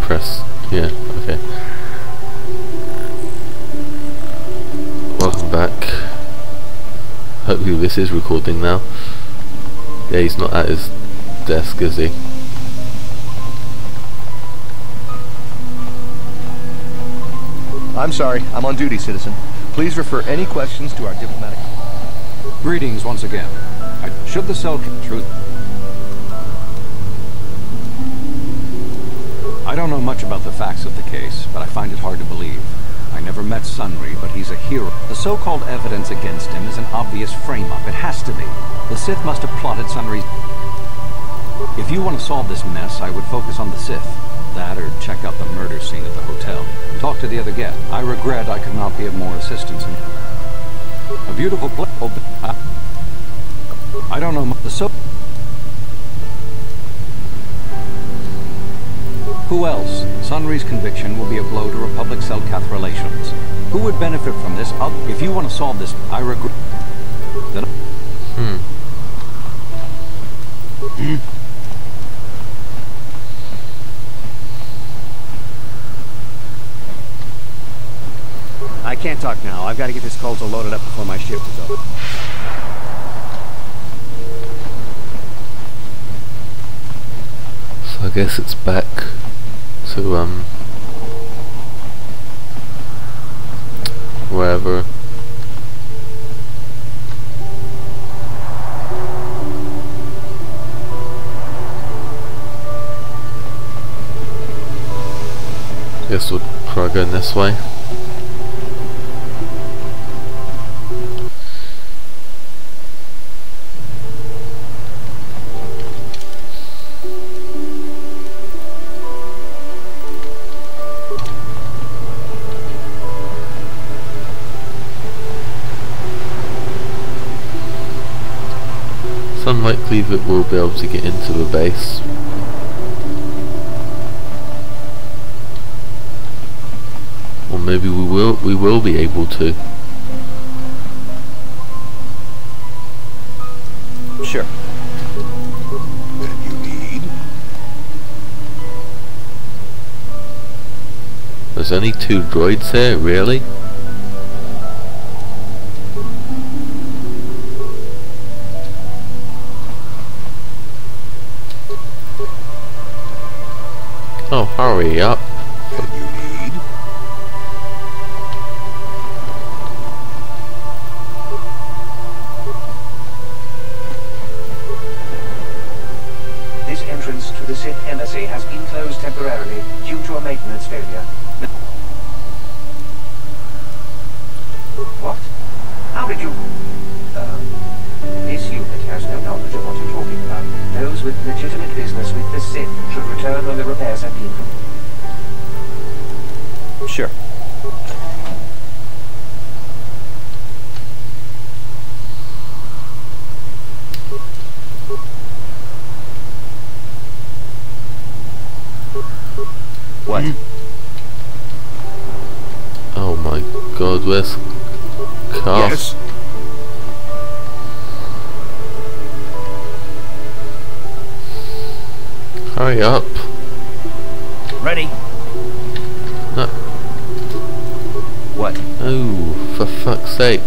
press. Yeah, okay. Welcome back. Hopefully this is recording now. Yeah, he's not at his desk, is he? I'm sorry, I'm on duty, citizen. Please refer any questions to our diplomatic... Greetings once again. Should the SELKATH truth... I don't know much about the facts of the case, but I find it hard to believe. I never met Sunry, but he's a hero. The so-called evidence against him is an obvious frame-up. It has to be. The Sith must have plotted Sunry's... If you want to solve this mess, I would focus on the Sith. That or check out the murder scene at the hotel. Talk to the other guest. I regret I could not be of more assistance in... A beautiful place. I don't know the so... Who else? Sunry's conviction will be a blow to Republic SELKATH relations. Who would benefit from this? If you want to solve this, I regret that... I can't talk now. I've got to get this console loaded up before my shift is over. So I guess it's back to wherever. Guess we'll try going this way. It's unlikely that we'll be able to get into the base. Or maybe we will be able to. Sure. That you need? There's only 2 droids here, really? Oh, hurry up. That you need? This entrance to the Sith Embassy has been closed temporarily due to a maintenance failure. What? How did you... This unit has no knowledge of what you're talking about. Those with legitimate business with the Sith should return when the repairs have been completed. Sure. What? Oh my god, where's Carl? Yes. Hurry up. Ready? No. What? Oh, for fuck's sake.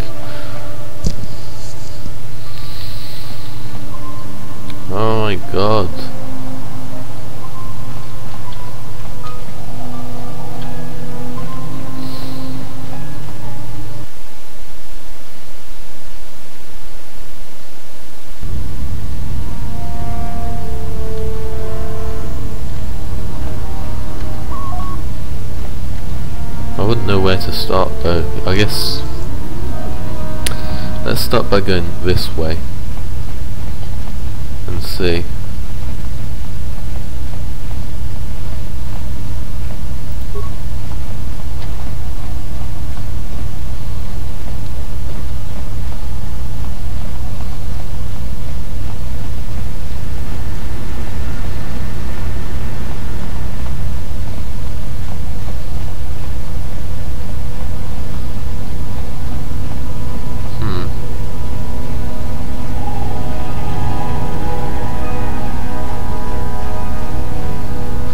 Oh my god. I wouldn't know where to start though. I guess let's start by going this way and see.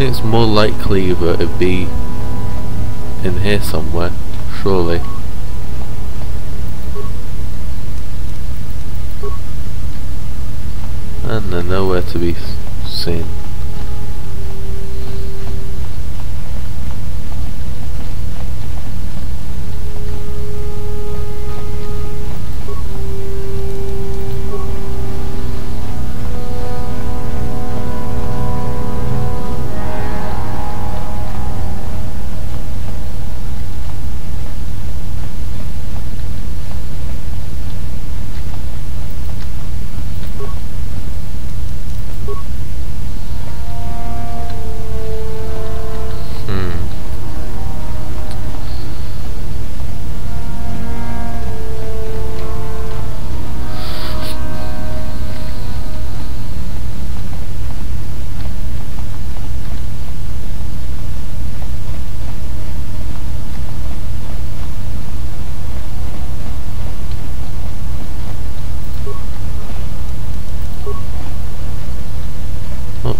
think it's more likely that it'd be in here somewhere, surely. And they're nowhere to be seen.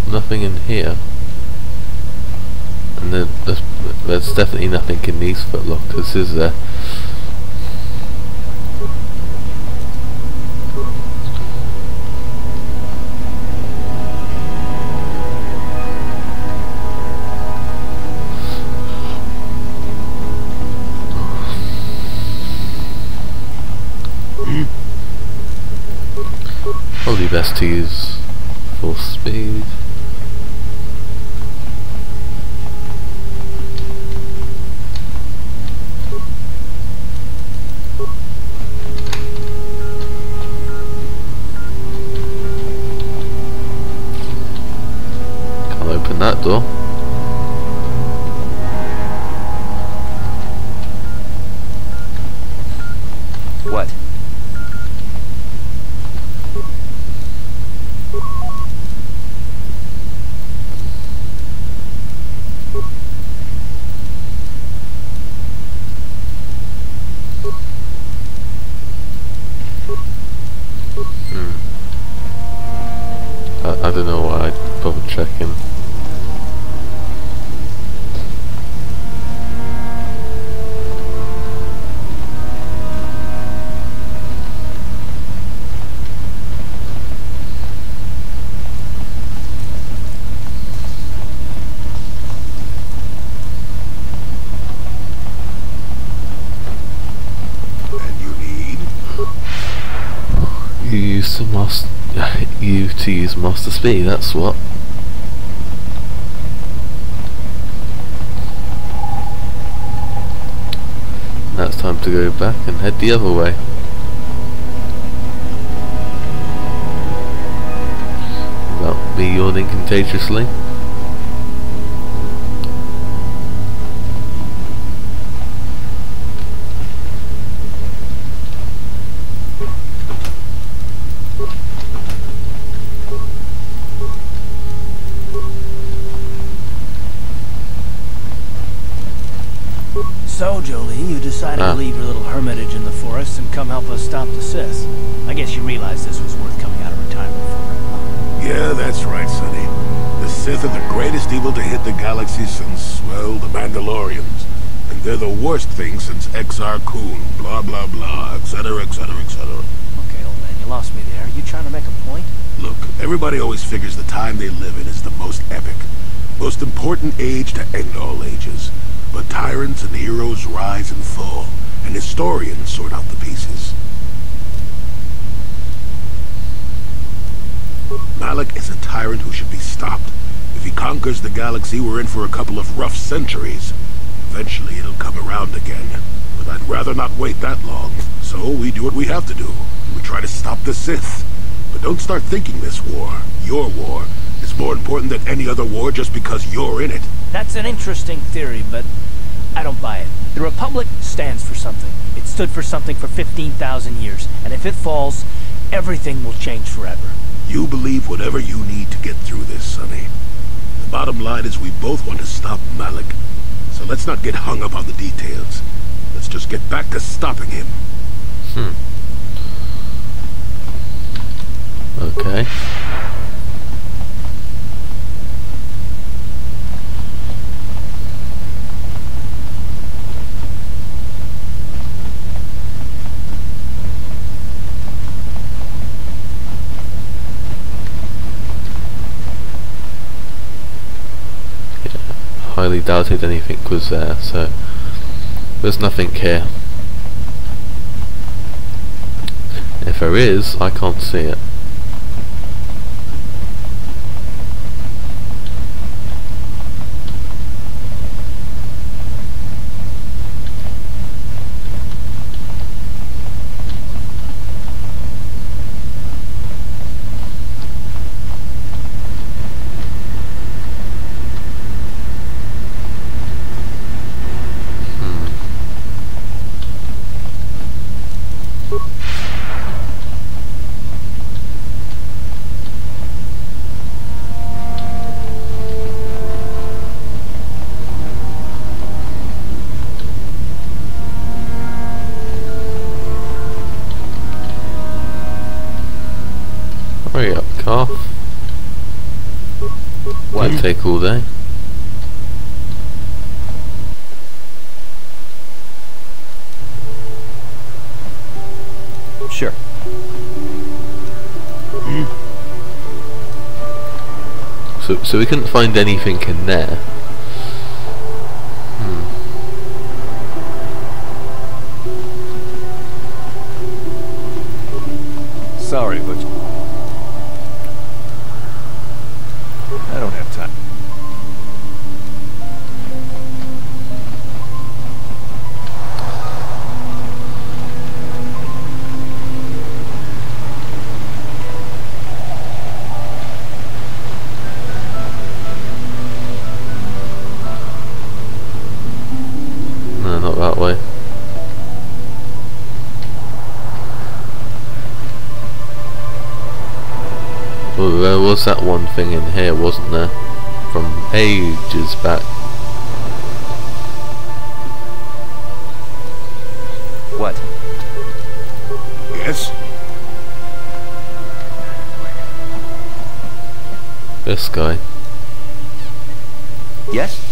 Nothing in here, and then there's definitely nothing in these footlockers, is there? Probably best to use full speed. That door. What? I don't know why I bothered checking. You to use master speed, that's what. Now it's time to go back and head the other way. Without me yawning contagiously. So, Jolie, you decided to leave your little hermitage in the forest and come help us stop the Sith. I guess you realized this was worth coming out of retirement for, huh? Yeah, that's right, Sonny. The Sith are the greatest evil to hit the galaxy since, well, the Mandalorians. And they're the worst thing since Exar Kun, blah blah blah, etc, etc, etc. Okay, old man, you lost me there. Are you trying to make a point? Look, everybody always figures the time they live in is the most epic, most important age to end all ages. But tyrants and heroes rise and fall, and historians sort out the pieces. Malak is a tyrant who should be stopped. If he conquers the galaxy, we're in for a couple of rough centuries. Eventually it'll come around again, but I'd rather not wait that long. So we do what we have to do. We try to stop the Sith. But don't start thinking this war, your war, is more important than any other war just because you're in it. That's an interesting theory, but I don't buy it. The Republic stands for something. It stood for something for 15,000 years, and if it falls, everything will change forever. You believe whatever you need to get through this, Sonny. The bottom line is we both want to stop Malak. So let's not get hung up on the details. Let's just get back to stopping him. Okay. highly doubted anything was there, so there's nothing here. If there is, I can't see it. Hurry up, car. Won't take all day. Sure. So we couldn't find anything in there. Sorry, but I don't have time. No, not that way. Well, there was that one thing in here, wasn't there? From ages back. What? Yes? This guy. Yes?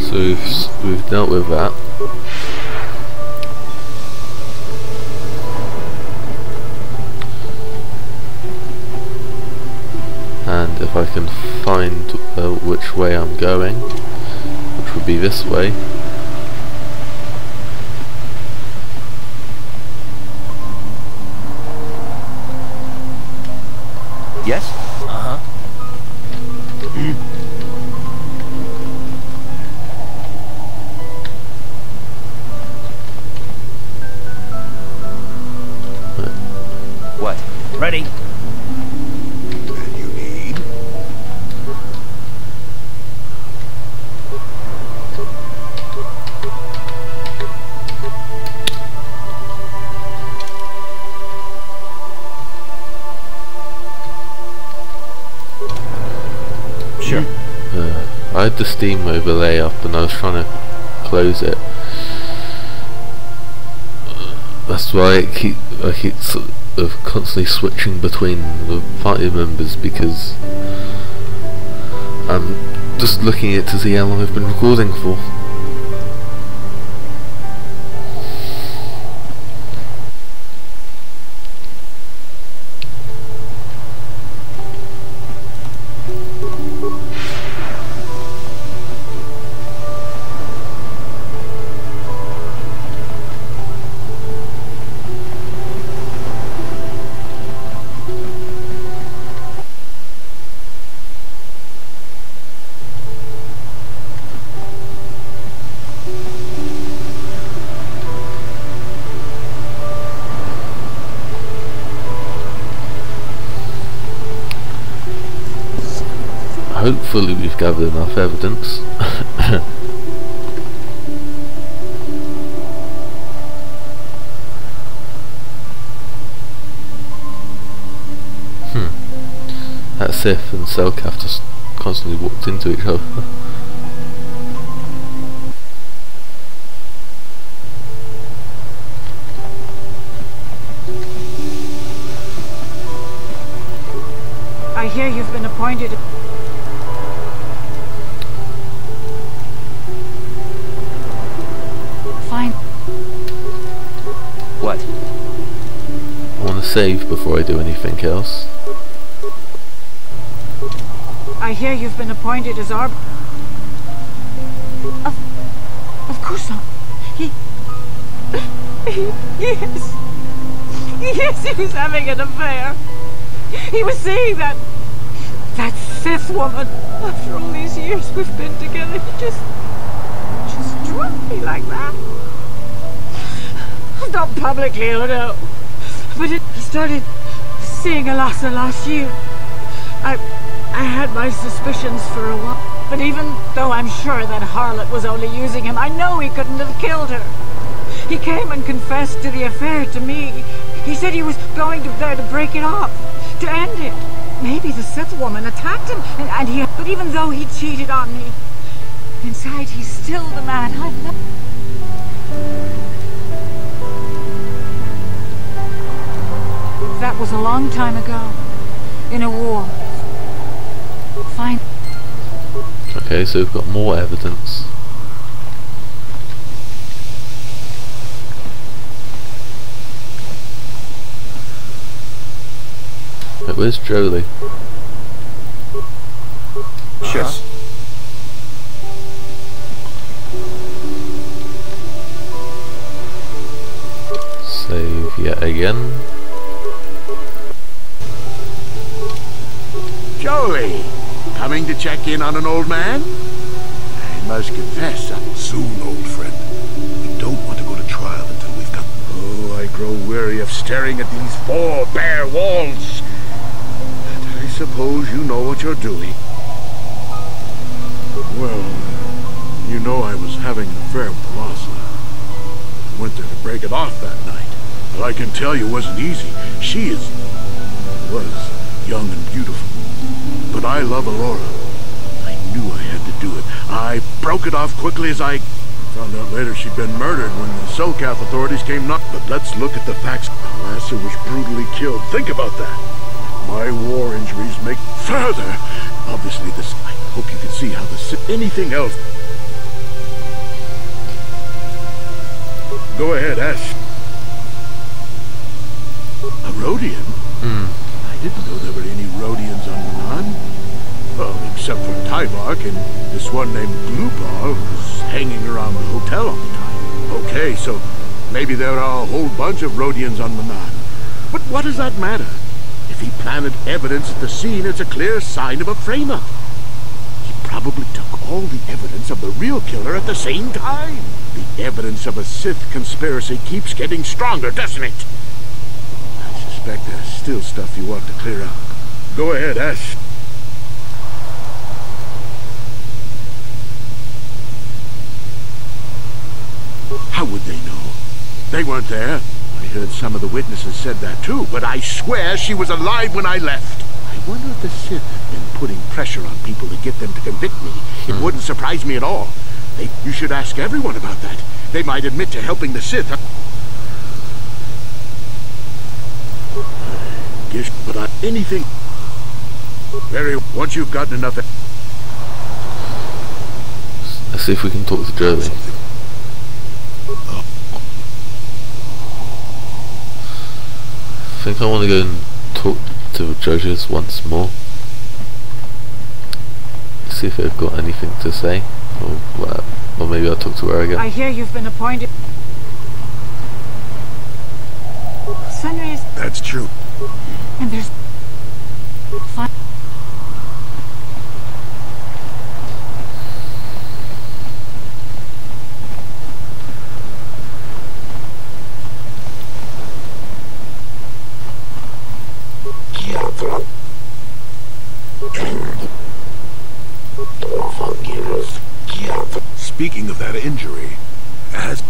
So we've dealt with that. And if I can find which way I'm going, which would be this way. Yes? Uh-huh. What? Ready? And you need? Sure. I had the Steam overlay up and I was trying to close it. That's why I keep sort of constantly switching between the party members, because I'm just looking at it to see how long I've been recording for. hopefully we've gathered enough evidence. That Sith and SELKATH just constantly walked into each other. I hear you've been appointed. Fine. What? I want to save before I do anything else. I hear you've been appointed as Of course not. Yes. Yes, he was having an affair. He was saying that Sith woman. After all these years we've been together, he just dropped me like that. Not publicly, oh no. But he started seeing Alasa last year. I had my suspicions for a while, but even though I'm sure that harlot was only using him, I know he couldn't have killed her. He came and confessed to the affair to me. He said he was going there to break it off, to end it. Maybe the Sith woman attacked him, but even though he cheated on me, inside he's still the man I love. That was a long time ago, in a war. Fine. Okay, so we've got more evidence. Wait, where's Jolie? Yes. Save yet again. Jolie, coming to check in on an old man? I must confess, soon, old friend. We don't want to go to trial until we've got... Oh, I grow weary of staring at these four bare walls. And I suppose you know what you're doing. Well, you know I was having an affair with Alasa. I went there to break it off that night. But I can tell you it wasn't easy. She was young and beautiful. But I love Aurora. I knew I had to do it. I broke it off quickly as I found out later she'd been murdered when the SELKATH authorities came knock. But let's look at the facts. Alasa was brutally killed. Think about that. My war injuries make further. Obviously, this. I hope you can see how the anything else. Go ahead, ask. A Rodian? I didn't know there were any Rodians on MANAAN. Well, except for Tyvark and this one named Glupar who's hanging around the hotel all the time. Okay, so maybe there are a whole bunch of Rodians on MANAAN. But what does that matter? If he planted evidence at the scene, it's a clear sign of a frame-up. He probably took all the evidence of the real killer at the same time. The evidence of a Sith conspiracy keeps getting stronger, doesn't it? I suspect there's still stuff you want to clear up. Go ahead, ask. How would they know? They weren't there. I heard some of the witnesses said that too, but I swear she was alive when I left. I wonder if the Sith have been putting pressure on people to get them to convict me. It wouldn't surprise me at all. You should ask everyone about that. They might admit to helping the Sith. Guess, but anything. Once you've gotten enough. Let's see if we can talk to Jolie. I think I want to go and talk to the judges once more. See if they've got anything to say, or maybe I'll talk to her again. I hear you've been appointed. Sunrise. That's true. And there's. Fine. Speaking of that injury, as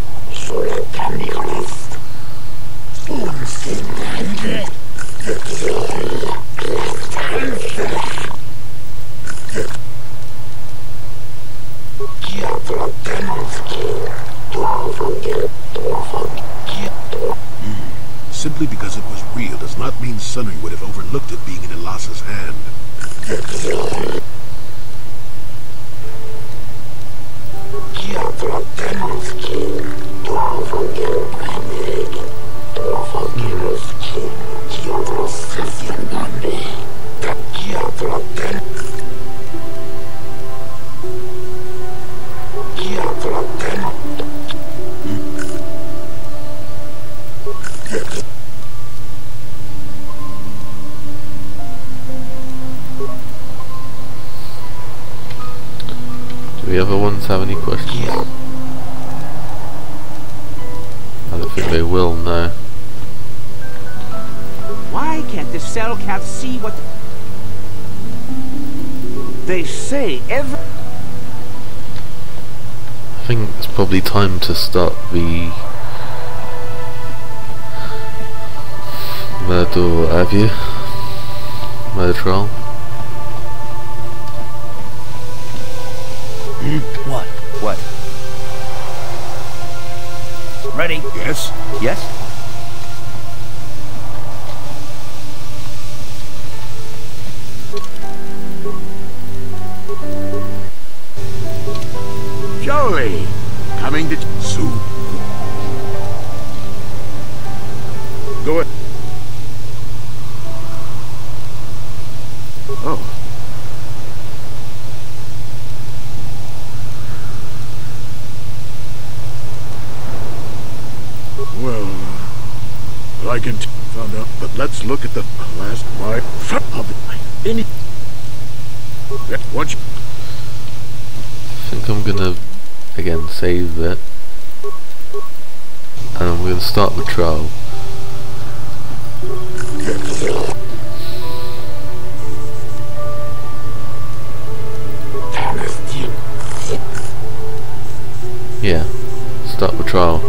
simply because it was real does not mean Sunry would have overlooked it being in Elas's hand. Do the other ones have any questions? I don't think they will, no. Why can't the SELKATH see what they say every... I think it's probably time to start the murder, or have you? Murder trial. What? What? Ready? Yes? Yes? Jolie! Coming to... Soon. Go ahead. Oh. Well, I can found out, but let's look at the last my of any. What? I think I'm gonna again save it, and I'm gonna start the trial. Yeah, start the trial.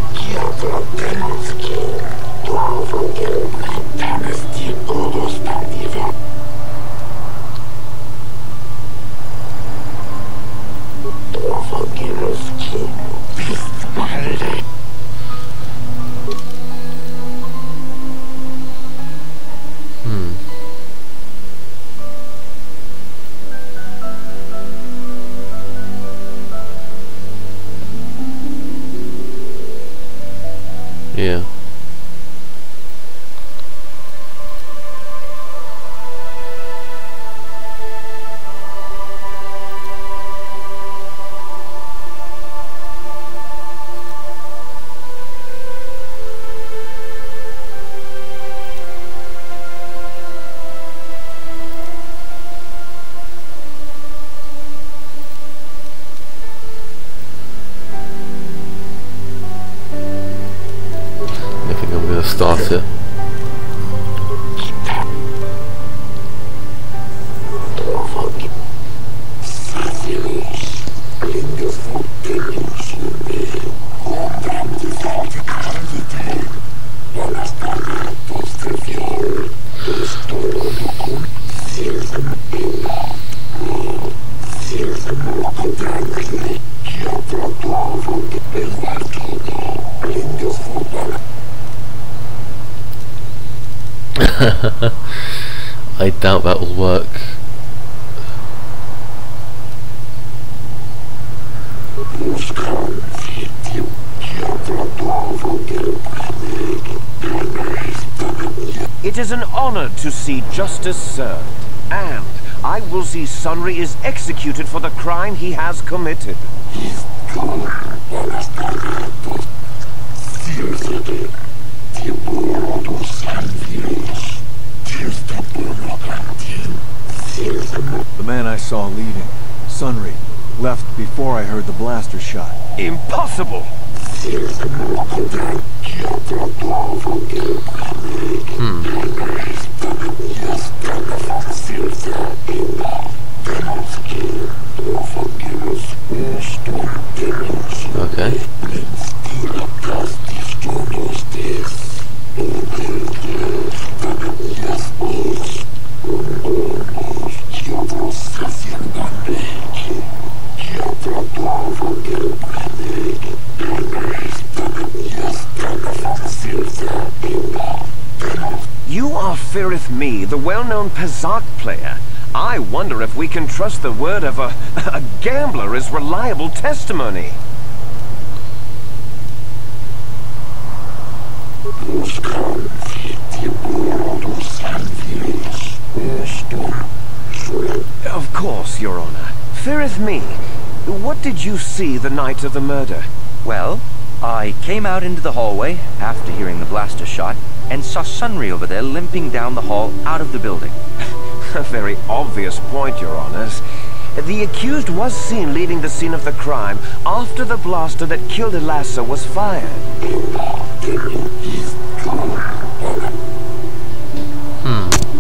Yeah. Start it. I doubt that will work. It is an honor to see justice served, and I will see Sunry is executed for the crime he has committed. The man I saw leaving, Sunry, left before I heard the blaster shot. Impossible! a well-known Pazak player. I wonder if we can trust the word of a gambler as reliable testimony. Of course, Your Honor. Feareth me. What did you see the night of the murder? Well, I came out into the hallway after hearing the blaster shot and saw Sunry over there limping down the hall out of the building. A very obvious point, Your Honors. The accused was seen leaving the scene of the crime after the blaster that killed Elasa was fired.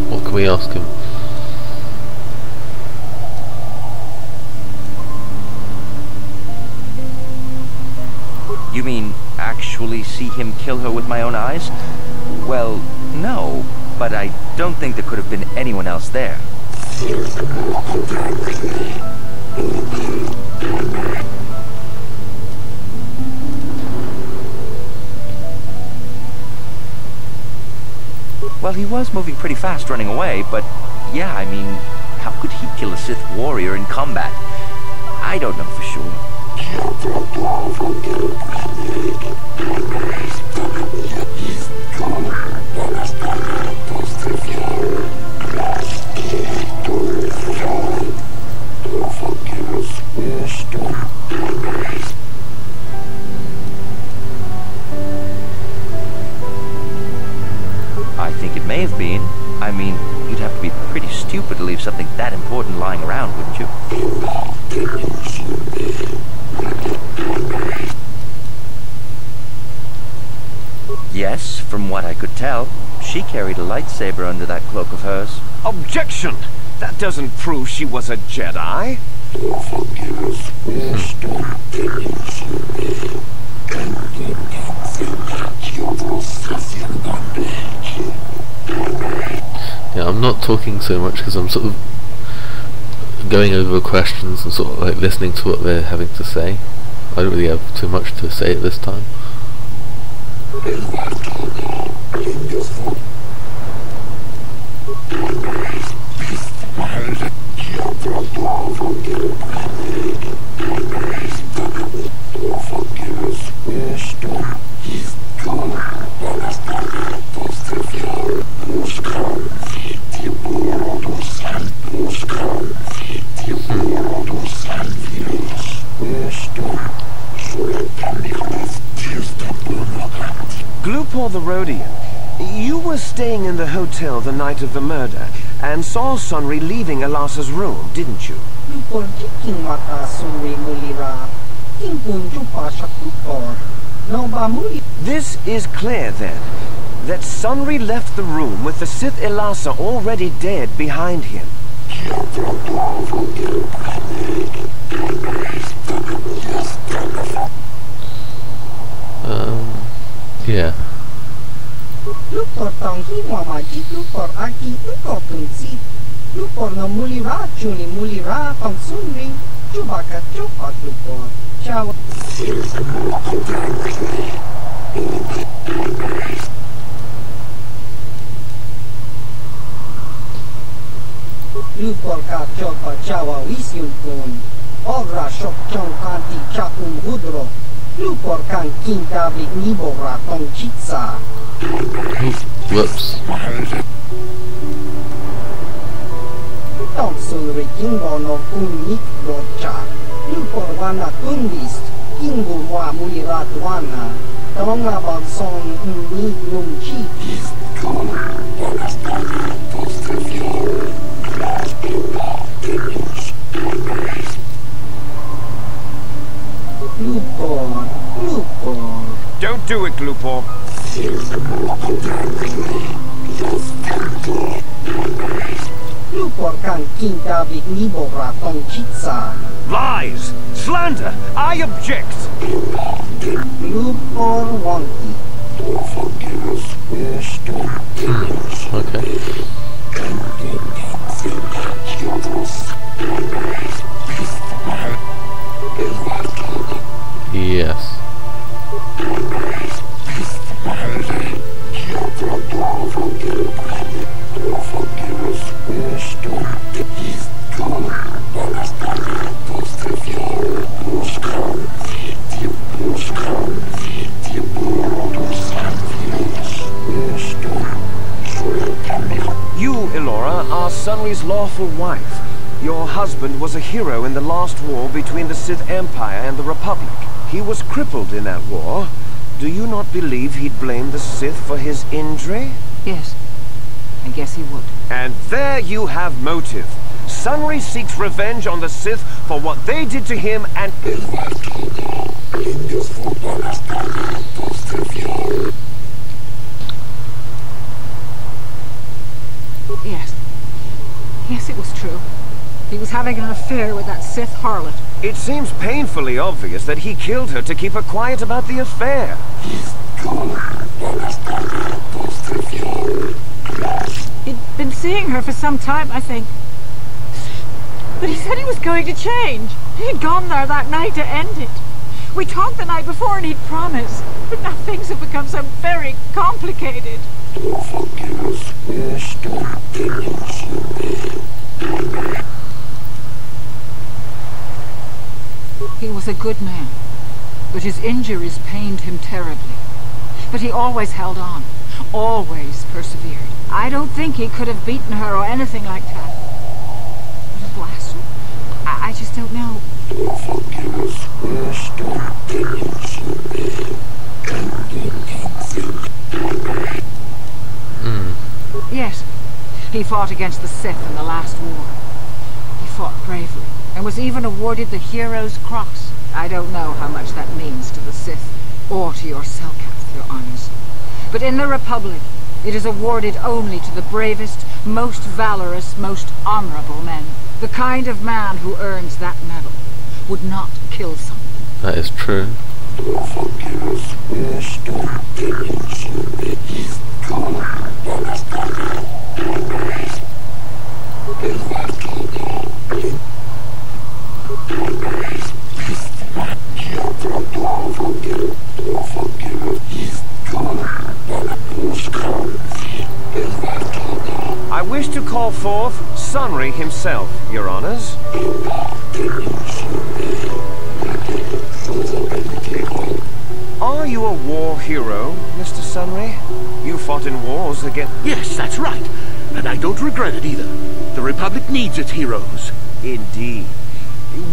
What can we ask him? You mean actually see him kill her with my own eyes? Well, no, but I don't think there could have been anyone else there. Well, he was moving pretty fast running away, but yeah, I mean, how could he kill a Sith warrior in combat? I don't know for sure. I think it may have been. I mean, you'd have to be pretty stupid to leave something that important lying around, wouldn't you? Yes, from what I could tell, she carried a lightsaber under that cloak of hers. Objection! That doesn't prove she was a Jedi. Yeah, I'm not talking so much because I'm sort of going over questions and sort of like listening to what they're having to say. I don't really have too much to say at this time. Glupor the Rhodian, you were staying in the hotel the night of the murder and saw Sunry leaving Elasa's room, didn't you? This is clear then, that Sunry left the room with the Sith Elasa already dead behind him. Yeah. Lupor ka chopa chawa wisyun kun. Ogra shok chong kanti chakum hudro. Lupor kan kintabi nibora tong chitsa. Whoops. Tong sunri kingo no unik rocha. Lupor wana Undies. Kingo wa mulirat wana. Tonga balson unik nungchi. Glupor. Don't do it, Glupor. Glupor kan kintabi nibora tong chitsa. Lies! Slander! I object! Glupor wanti. Okay. Yes. Sunry's lawful wife. Your husband was a hero in the last war between the Sith Empire and the Republic. He was crippled in that war. Do you not believe he'd blame the Sith for his injury? Yes. I guess he would. And there you have motive. Sunry seeks revenge on the Sith for what they did to him and... Yes. Yes, it was true. He was having an affair with that Sith harlot. It seems painfully obvious that he killed her to keep her quiet about the affair. He'd been seeing her for some time, I think. But he said he was going to change. He'd gone there that night to end it. We talked the night before and he'd promised. But now things have become so very complicated. He was a good man, but his injuries pained him terribly. But he always held on, always persevered. I don't think he could have beaten her or anything like that. But a blaster? I just don't know. Yes, he fought against the Sith in the last war. He fought bravely, and was even awarded the Hero's Cross. I don't know how much that means to the Sith, or to your SELKATH, your honors. But in the Republic, it is awarded only to the bravest, most valorous, most honorable men. The kind of man who earns that medal would not kill someone. That is true. I wish to call forth Sunry himself, your honors. Are you a war hero, Mr. Sunry? You fought in wars against... Yes, that's right. And I don't regret it either. The Republic needs its heroes. Indeed.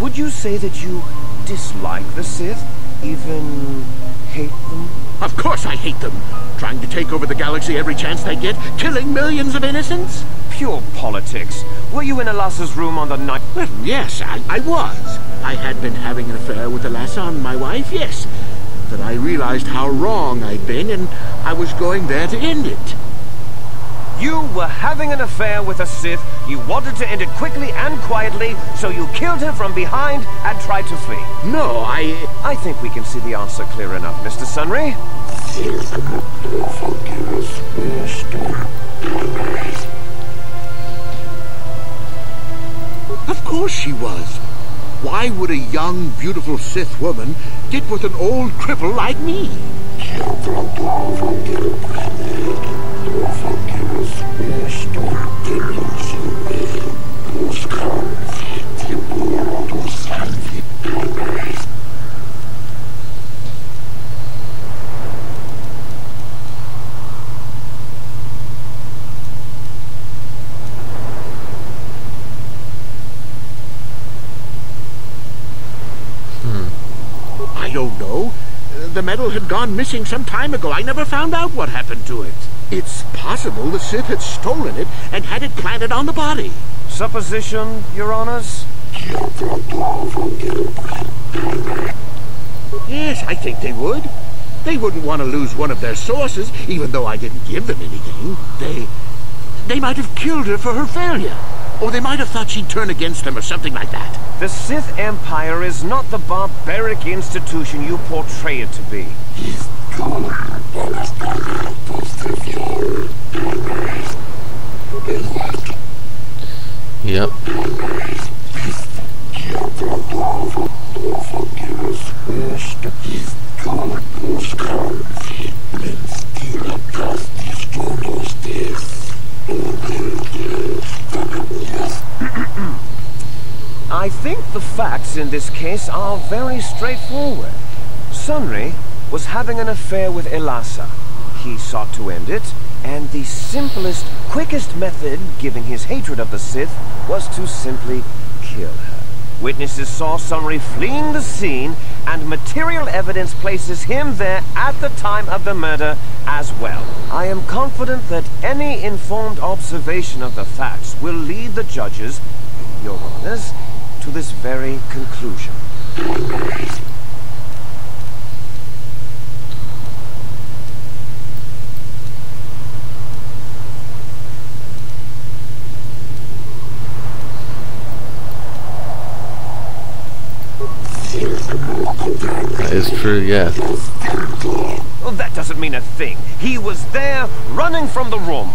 Would you say that you dislike the Sith? Even hate them? Of course I hate them. Trying to take over the galaxy every chance they get, killing millions of innocents. Pure politics. Were you in Elassa's room on the night... Well, yes, I was. I had been having an affair with Elassa, my wife, yes. But I realized how wrong I'd been, and I was going there to end it. You were having an affair with a Sith, you wanted to end it quickly and quietly, so you killed her from behind and tried to flee. No, I think we can see the answer clear enough, Mr. Sunry. Of course she was. Why would a young, beautiful Sith woman get with an old cripple like me? I don't know. The medal had gone missing some time ago. I never found out what happened to it. It's possible the Sith had stolen it and had it planted on the body. Supposition, your honors? Yes, I think they would. They wouldn't want to lose one of their sources, even though I didn't give them anything. They might have killed her for her failure. Or they might have thought she'd turn against them or something like that. The Sith Empire is not the barbaric institution you portray it to be. Yep. I think the facts in this case are very straightforward. Sunry was having an affair with Elassa. He sought to end it, And the simplest, quickest method, given his hatred of the Sith, was to simply kill her. Witnesses saw Sunry fleeing the scene, and material evidence places him there at the time of the murder as well. I am confident that any informed observation of the facts will lead the judges, Your Honors, to this very conclusion. That is true, yeah. Well, that doesn't mean a thing. He was there, running from the room.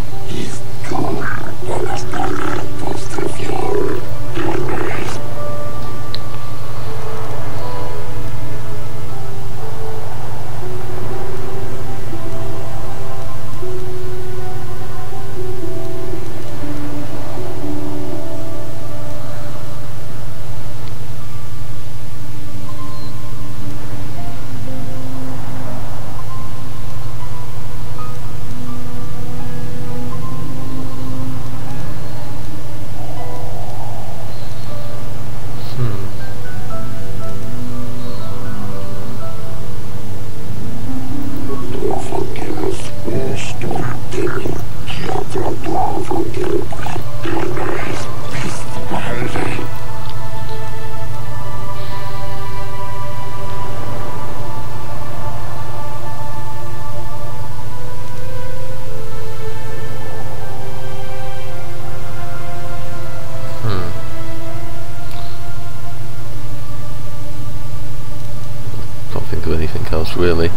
Really.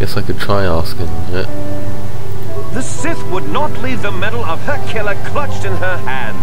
Guess I could try asking it. The Sith would not leave the medal of her killer clutched in her hand.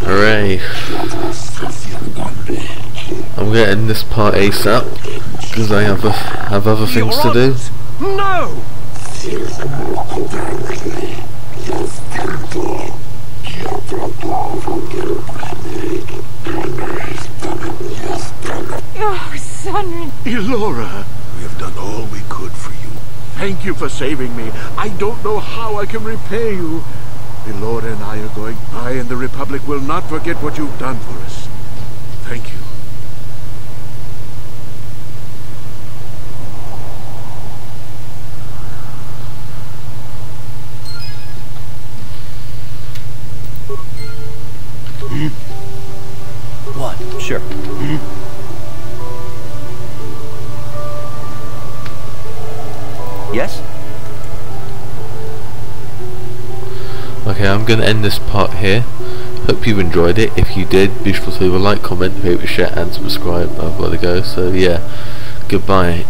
Hooray! I'm getting this part ASAP because I have other things to do. No! Oh, Sunry! Elora! We have done all we could for you. Thank you for saving me. I don't know how I can repay you. Elora and I are going. I and the Republic will not forget what you've done for us. Thank you. What? Sure. Yes? Okay, I'm going to end this part here. Hope you enjoyed it. If you did, be sure to leave a like, comment, favorite, share and subscribe. I've got to go, so yeah, goodbye.